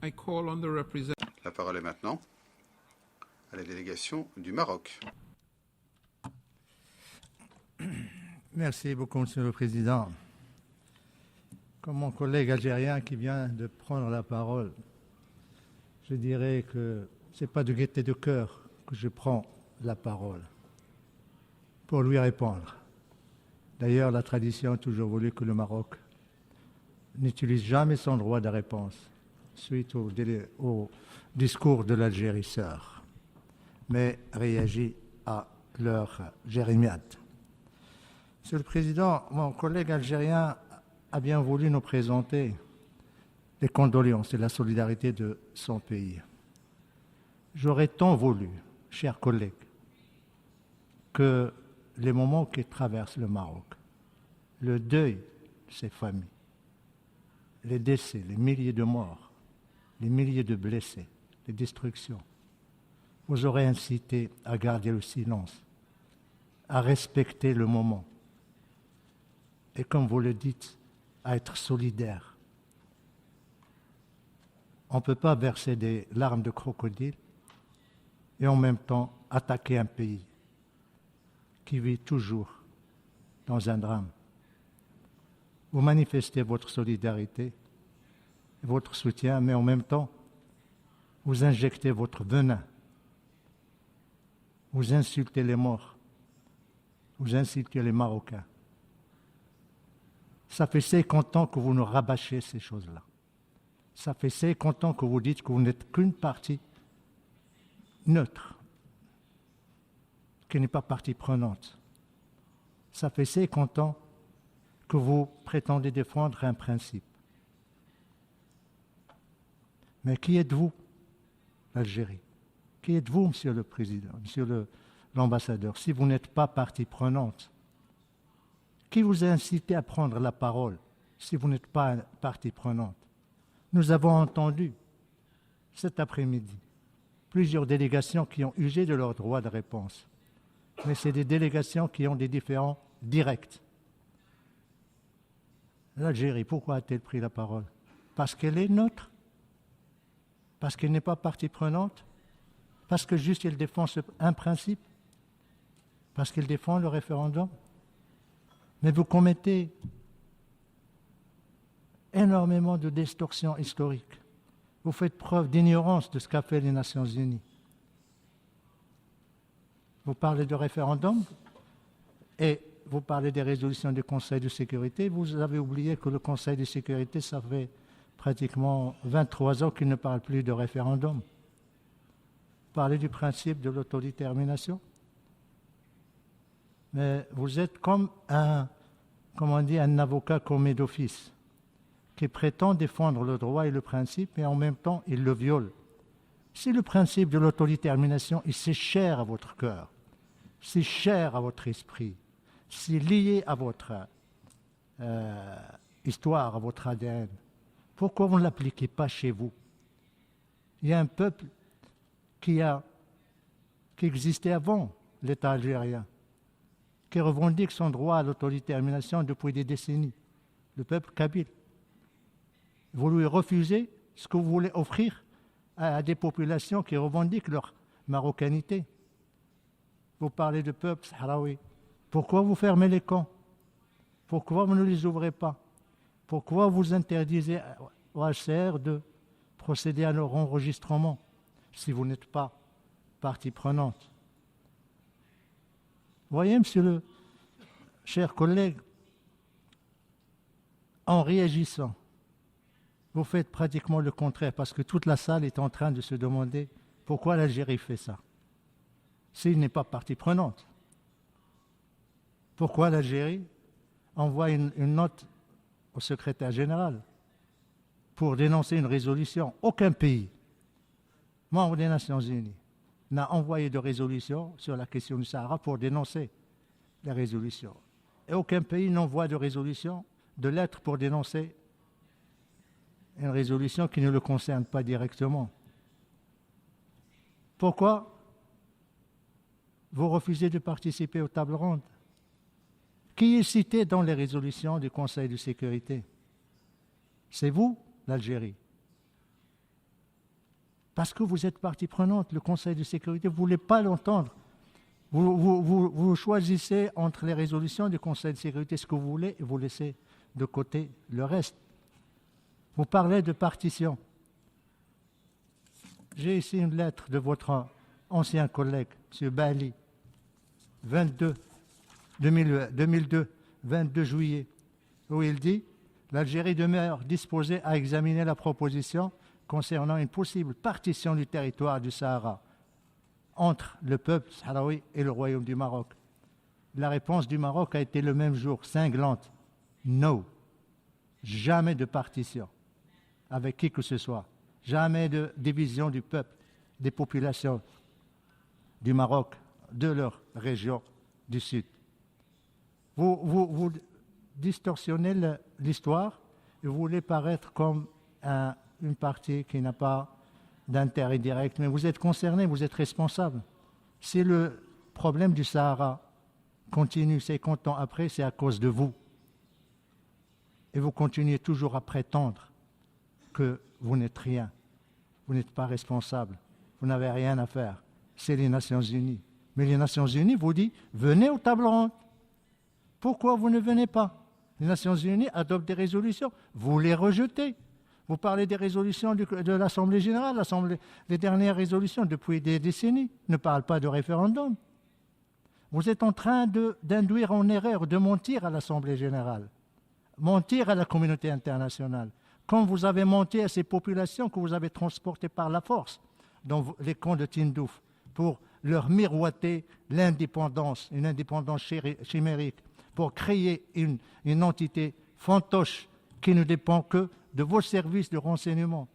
I call on the representative. La parole est maintenant à la délégation du Maroc. Merci beaucoup, Monsieur le Président. Comme mon collègue algérien qui vient de prendre la parole, je dirais que ce n'est pas de gaieté de cœur que je prends la parole pour lui répondre. D'ailleurs, la tradition a toujours voulu que le Maroc n'utilise jamais son droit de réponse suite au discours de l'Algérie sœur, mais réagit à leur jérémiade. Monsieur le Président, mon collègue algérien a bien voulu nous présenter les condoléances et la solidarité de son pays. J'aurais tant voulu, chers collègues, que les moments qui traversent le Maroc, le deuil de ces familles, les décès, les milliers de morts, les milliers de blessés, les destructions, vous auraient incité à garder le silence, à respecter le moment et, comme vous le dites, à être solidaire. On ne peut pas verser des larmes de crocodile et en même temps attaquer un pays qui vit toujours dans un drame. Vous manifestez votre solidarité, votre soutien, mais en même temps, vous injectez votre venin. Vous insultez les morts. Vous insultez les Marocains. Ça fait 50 ans que vous nous rabâchez ces choses-là. Ça fait 50 ans que vous dites que vous n'êtes qu'une partie neutre, qui n'est pas partie prenante. Ça fait 50 ans que vous prétendez défendre un principe. Mais qui êtes-vous, l'Algérie? Qui êtes-vous, Monsieur le Président, Monsieur l'ambassadeur, si vous n'êtes pas partie prenante? Qui vous a incité à prendre la parole si vous n'êtes pas partie prenante? Nous avons entendu cet après-midi plusieurs délégations qui ont usé de leur droit de réponse. Mais c'est des délégations qui ont des différends directs. L'Algérie, pourquoi a-t-elle pris la parole? Parce qu'elle est neutre? Parce qu'elle n'est pas partie prenante? Parce que juste elle défend un principe? Parce qu'elle défend le référendum? Mais vous commettez énormément de distorsions historiques. Vous faites preuve d'ignorance de ce qu'a fait les Nations Unies. Vous parlez de référendum et vous parlez des résolutions du Conseil de sécurité. Vous avez oublié que le Conseil de sécurité, ça fait pratiquement 23 ans qu'il ne parle plus de référendum. Vous parlez du principe de l'autodétermination. Mais vous êtes comme un avocat commis d'office qui prétend défendre le droit et le principe et en même temps il le viole. Si le principe de l'autodétermination est si cher à votre cœur, si cher à votre esprit, si lié à votre histoire, à votre ADN, pourquoi vous ne l'appliquez pas chez vous? Il y a un peuple qui existait avant l'État algérien, qui revendique son droit à l'autodétermination depuis des décennies, le peuple kabyle. Vous lui refusez ce que vous voulez offrir à des populations qui revendiquent leur marocanité. Vous parlez de peuple sahraoui. Pourquoi vous fermez les camps? Pourquoi vous ne les ouvrez pas? Pourquoi vous interdisez au HCR de procéder à leur enregistrement si vous n'êtes pas partie prenante? Voyez, monsieur le cher collègue, en réagissant, vous faites pratiquement le contraire parce que toute la salle est en train de se demander pourquoi l'Algérie fait ça s'il n'est pas partie prenante. Pourquoi l'Algérie envoie une note au secrétaire général pour dénoncer une résolution? Aucun pays membre des Nations Unies n'a envoyé de résolution sur la question du Sahara pour dénoncer les résolutions. Et aucun pays n'envoie de résolution, de lettre pour dénoncer une résolution qui ne le concerne pas directement. Pourquoi vous refusez de participer aux tables rondes? Qui est cité dans les résolutions du Conseil de sécurité? C'est vous, l'Algérie. Parce que vous êtes partie prenante, le Conseil de sécurité, vous ne voulez pas l'entendre. Vous choisissez entre les résolutions du Conseil de sécurité ce que vous voulez et vous laissez de côté le reste. Vous parlez de partition. J'ai ici une lettre de votre ancien collègue, M. Bali, 22 juillet, où il dit « L'Algérie demeure disposée à examiner la proposition concernant une possible partition du territoire du Sahara entre le peuple sahraoui et le Royaume du Maroc. » La réponse du Maroc a été le même jour, cinglante. No. Jamais de partition avec qui que ce soit. Jamais de division du peuple, des populations du Maroc, de leur région du Sud. Vous distorsionnez l'histoire et vous voulez paraître comme une partie qui n'a pas d'intérêt direct, mais vous êtes concerné, vous êtes responsable. Si le problème du Sahara continue 50 ans après, c'est à cause de vous. Et vous continuez toujours à prétendre que vous n'êtes rien, vous n'êtes pas responsable, vous n'avez rien à faire. C'est les Nations Unies. Mais les Nations Unies vous disent, venez aux tables rondes. Pourquoi vous ne venez pas? Les Nations Unies adoptent des résolutions, vous les rejetez. Vous parlez des résolutions de l'Assemblée générale, les dernières résolutions depuis des décennies ne parlent pas de référendum. Vous êtes en train d'induire en erreur, de mentir à l'Assemblée générale, mentir à la communauté internationale, comme vous avez menti à ces populations que vous avez transportées par la force dans les camps de Tindouf pour leur miroiter l'indépendance, une indépendance chimérique, pour créer une entité fantoche qui ne dépend que de vos services de renseignement.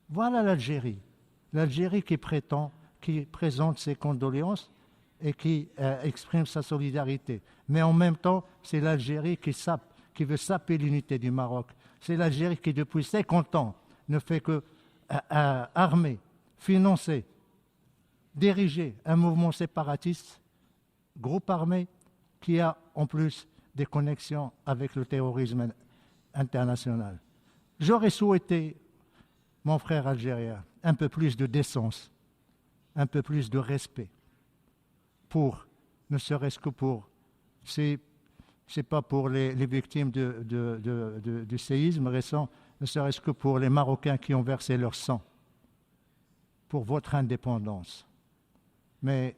Voilà l'Algérie. L'Algérie qui présente ses condoléances et qui exprime sa solidarité. Mais en même temps, c'est l'Algérie qui veut saper l'unité du Maroc. C'est l'Algérie qui, depuis 50 ans, ne fait que armer, financer, diriger un mouvement séparatiste, groupe armé, qui a en plus des connexions avec le terrorisme international. J'aurais souhaité, mon frère algérien, un peu plus de décence, un peu plus de respect, ne serait-ce que pour, c'est pas pour les victimes du séisme récent, ne serait-ce que pour les Marocains qui ont versé leur sang, pour votre indépendance. Mais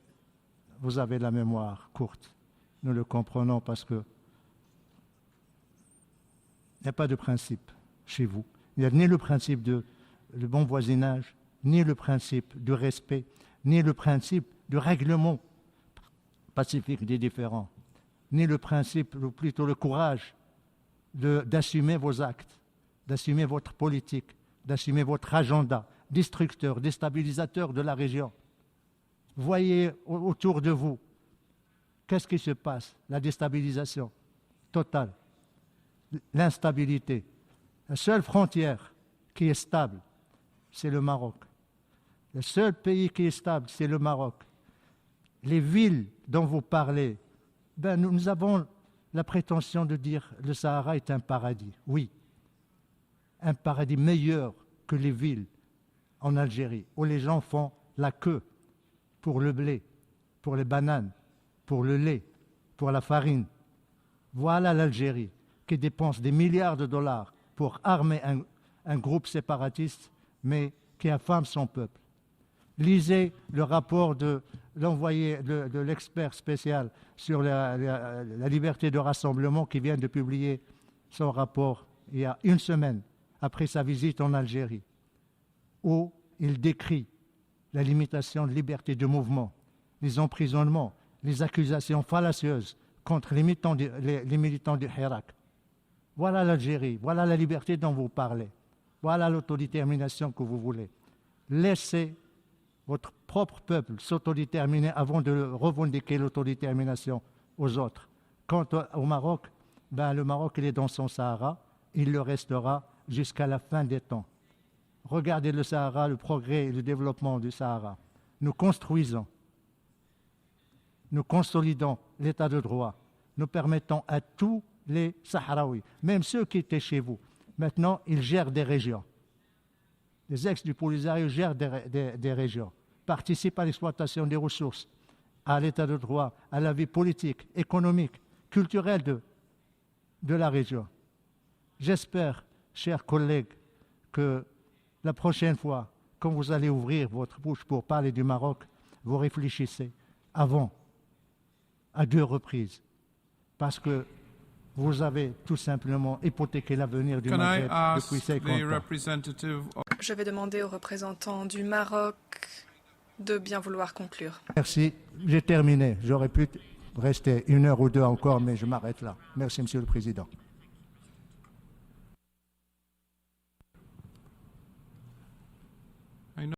vous avez la mémoire courte, nous le comprenons parce que il n'y a pas de principe chez vous. Il n'y a ni le principe de bon voisinage, ni le principe de respect, ni le principe de règlement pacifique des différends, ni le principe, ou plutôt le courage d'assumer vos actes, d'assumer votre politique, d'assumer votre agenda destructeur, déstabilisateur de la région. Voyez autour de vous, qu'est-ce qui se passe? La déstabilisation totale, l'instabilité. La seule frontière qui est stable, c'est le Maroc. Le seul pays qui est stable, c'est le Maroc. Les villes dont vous parlez, nous avons la prétention de dire que le Sahara est un paradis. Oui, un paradis meilleur que les villes en Algérie, où les gens font la queue pour le blé, pour les bananes, pour le lait, pour la farine. Voilà l'Algérie qui dépense des milliards de dollars pour armer un groupe séparatiste, mais qui affame son peuple. Lisez le rapport de l'envoyé de l'expert spécial sur la liberté de rassemblement qui vient de publier son rapport il y a une semaine après sa visite en Algérie, où il décrit la limitation de liberté de mouvement, les emprisonnements, les accusations fallacieuses contre les militants du Hirak. Voilà l'Algérie, voilà la liberté dont vous parlez, voilà l'autodétermination que vous voulez. Laissez votre propre peuple s'autodéterminer avant de revendiquer l'autodétermination aux autres. Quant au Maroc, le Maroc il est dans son Sahara, il le restera jusqu'à la fin des temps. Regardez le Sahara, le progrès et le développement du Sahara. Nous construisons, nous consolidons l'état de droit, nous permettons à tous les Sahraouis, même ceux qui étaient chez vous, maintenant ils gèrent des régions. Les ex du Polisario gèrent des régions, participent à l'exploitation des ressources, à l'état de droit, à la vie politique, économique, culturelle de la région. J'espère, chers collègues, que la prochaine fois, quand vous allez ouvrir votre bouche pour parler du Maroc, vous réfléchissez avant, à 2 reprises, parce que vous avez tout simplement hypothéqué l'avenir du Maghreb depuis 50 ans. Je vais demander aux représentants du Maroc de bien vouloir conclure. Merci, j'ai terminé. J'aurais pu rester 1 heure ou 2 encore, mais je m'arrête là. Merci, Monsieur le Président.